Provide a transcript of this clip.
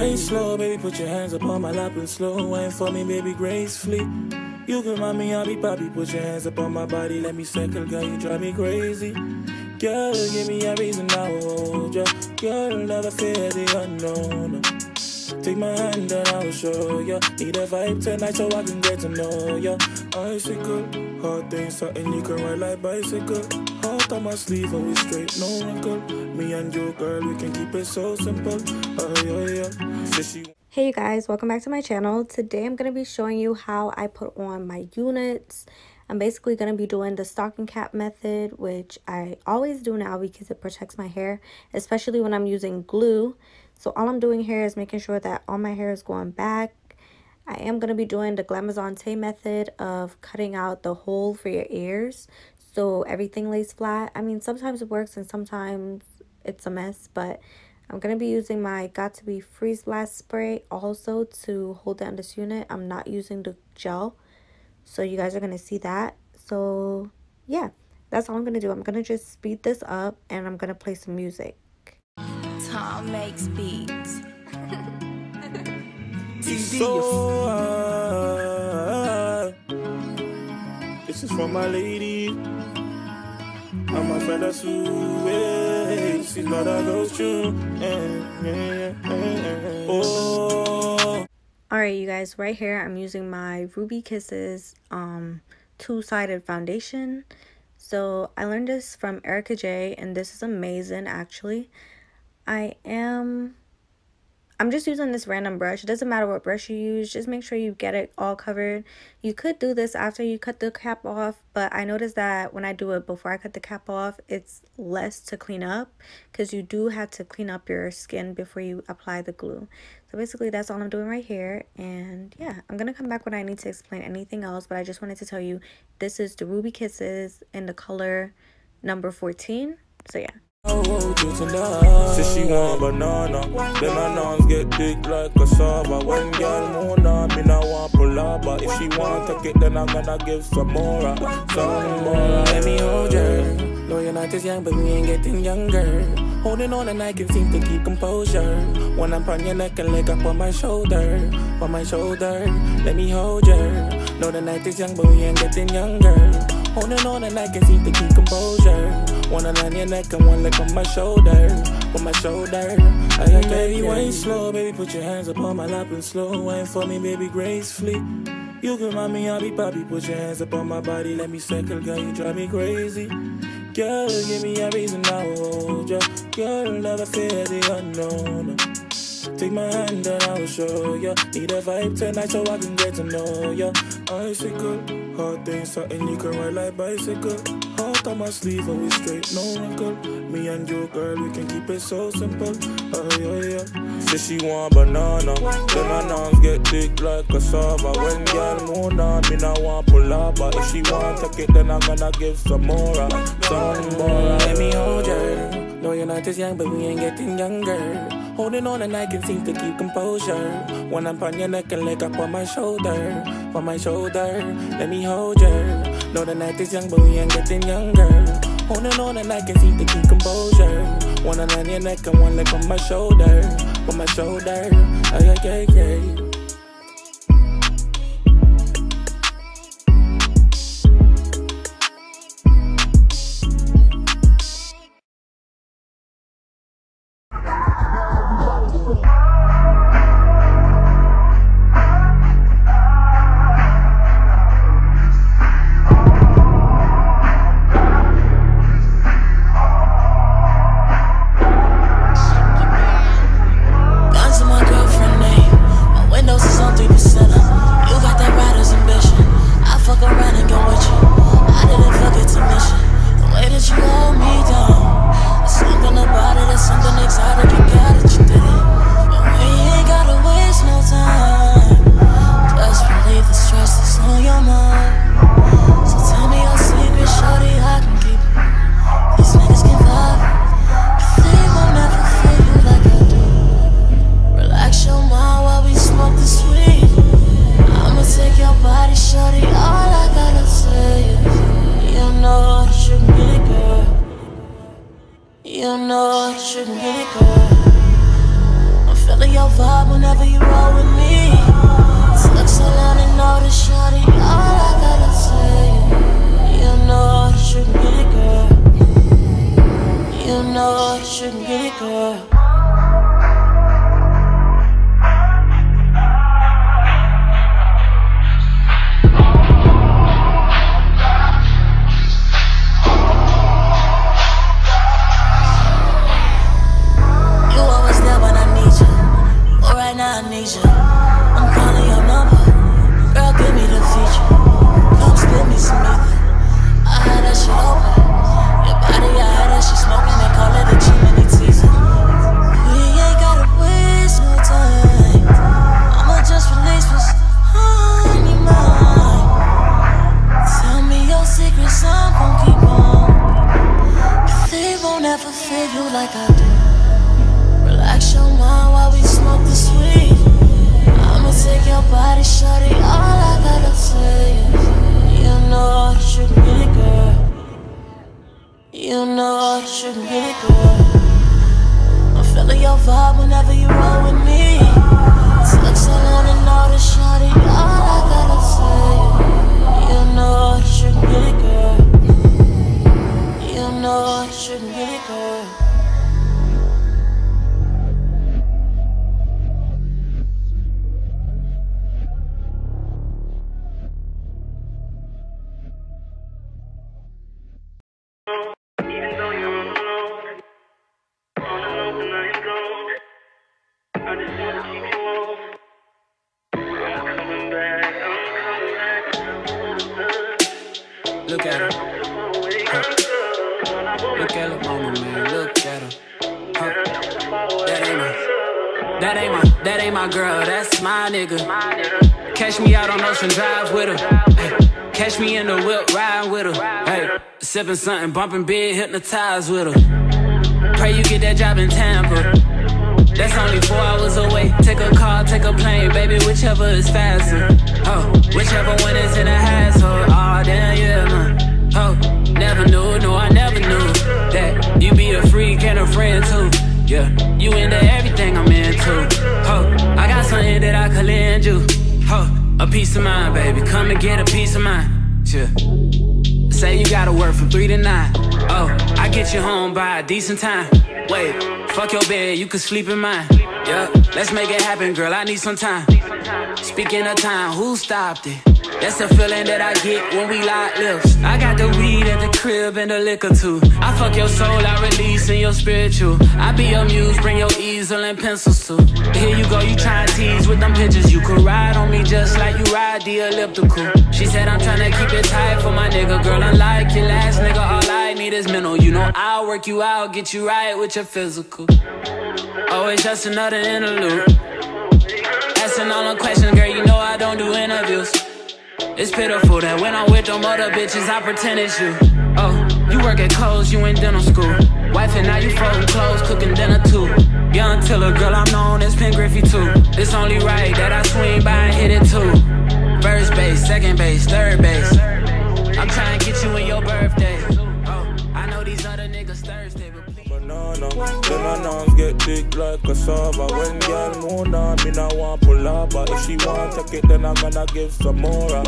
wine slow, baby, put your hands up on my lap and slow wine for me, baby, gracefully. You can mind me, I'll be poppy, put your hands up on my body, let me circle, girl, you drive me crazy. Girl, give me a reason now, hold ya. Girl, never fear the unknown. Take my hand and I'll show ya. Need a vibe tonight so I can get to know ya. Icicle, hard things, something you can ride like bicycle. Heart on my sleeve, always straight, no wrinkle. Me and you, girl, we can keep it so simple. Hey you guys, welcome back to my channel. Today I'm going to be showing you how I put on my units. I'm basically going to be doing the stocking cap method, which I always do now because it protects my hair, especially when I'm using glue. So all I'm doing here is making sure that all my hair is going back. I am going to be doing the glamazante method of cutting out the hole for your ears so everything lays flat. I mean, sometimes it works and sometimes it's a mess, but I'm going to be using my Got To Be Freeze Blast spray also to hold down this unit. I'm not using the gel, so you guys are going to see that. So yeah, that's all I'm going to do. I'm going to just speed this up and I'm going to play some music. Tom makes beats. This is for my lady. I'm a friend that's who she's not a ghost you. Oh. Alright you guys, right here I'm using my Ruby Kisses two-sided foundation. So I learned this from Erica J and this is amazing actually. I'm just using this random brush. It doesn't matter what brush you use, just make sure you get it all covered. You could do this after you cut the cap off, but I noticed that when I do it before I cut the cap off, it's less to clean up because you do have to clean up your skin before you apply the glue. So basically that's all I'm doing right here, and yeah, I'm gonna come back when I need to explain anything else, but I just wanted to tell you this is the Ruby Kisses in the color number 14. So yeah. Says she want banana, then her nons get big like cassava. When girl moan on me, now want palaba. If she want to get, then I'm gonna give some more. Some more. Let me hold her. No, you're not as young, but we ain't getting younger. Holding on and I can seem to keep composure. When I'm on your neck and leg up on my shoulder. On my shoulder, let me hold her. No, the night is young, but we ain't getting younger. Holding on and I can seem to keep composure. One on your neck and one leg on my shoulder. On my shoulder. Baby, wine slow, baby, put your hands up on my lap and slow wine for me, baby, gracefully. You can mind me, I'll be poppy, put your hands up on my body, let me circle, girl, you drive me crazy. Girl, give me a reason now, hold ya. Girl, never fear the unknown. Take my hand and I'll show ya. Need a vibe tonight so I can get to know ya. Icicle, hard things, something you can ride like bicycle. Heart on my sleeve, always straight, no wrinkle. Me and you, girl, we can keep it so simple. Says she want banana, then her nons get big like cassava. When girl moan on me, now want palaba. If she want to get, then I'm gonna give some more. Some more. Let me hold her. No, you're not as young, but we ain't getting younger. Holding on and I can seem to keep composure. When I'm on your neck and leg up on my shoulder. On my shoulder, let me hold her. No, the night is young, but we ain't getting younger. Holding on and I can seem to keep composure. One on your neck and one leg on my shoulder. On my shoulder, yeah. girl. I need you. I'm calling your number. Girl, give me the feature. Come spit me some ether. I had that shit open. Your body, I had that shit smoking. They call it a chimney teaser. We ain't gotta waste no time. I'ma just release what's on your mind. Tell me your secrets, I'm gon' keep on. They won't ever feel you like I do. Relax your mind while we smoke the sweet. I'ma take your body, shorty, all I gotta say is you know that you can get it, girl. You know that you can get it, girl. I'm feeling your vibe whenever you roll with me. Took so long to know that, shorty, all I gotta say is you know that you can get it, girl. You know that you can get it, girl. Look at her. Look at her mama, man. Look at her. That ain't my girl. That's my nigga. Catch me out on Ocean Drive with her. Hey, catch me in the whip riding with her. Hey, sipping something, bumping big, hypnotized with her. Pray you get that job in Tampa. That's only 4 hours away. Take a car, take a plane, baby, whichever is faster. Oh, whichever one is in a hassle. Oh, damn, yeah, man. Oh, never knew, no, I never knew that you be a freak and a friend too. Yeah, you into everything I'm into. Oh, I got something that I could lend you. Oh, a piece of mind, baby, come and get a piece of mind. Yeah. Say you gotta work from 3 to 9. Oh, I get you home by a decent time. Wait, fuck your bed, you can sleep in mine. Yeah, let's make it happen, girl, I need some time. Speaking of time, who stopped it? That's the feeling that I get when we lock lips. I got the weed at the crib and the liquor too. I fuck your soul, I release in your spiritual. I be your muse, bring your easel and pencils too. Here you go, you try to tease with them pictures. You could ride on me just like you ride the elliptical. She said I'm tryna keep it tight for my nigga. Girl, unlike your last nigga, all I need is mental. You know I'll work you out, get you right with your physical. Oh, it's just another interlude. Asking all them questions, girl, you know I don't do interviews. It's pitiful that when I'm with them other bitches, I pretend it's you. Oh, you work at Kohl's, you in dental school. Wife and now you folding clothes, cooking dinner too. Young Tiller, girl, I'm known as Pin Griffey too. It's only right that I swing by and hit it too. First base, second base, third base. I'm trying to get you in your birthday. Oh, I know these other niggas Thursday, but please. Banana, bananas get thick like cassava. When girl moan on me, now want pull up. But if she want take it, then I'm gonna give some more.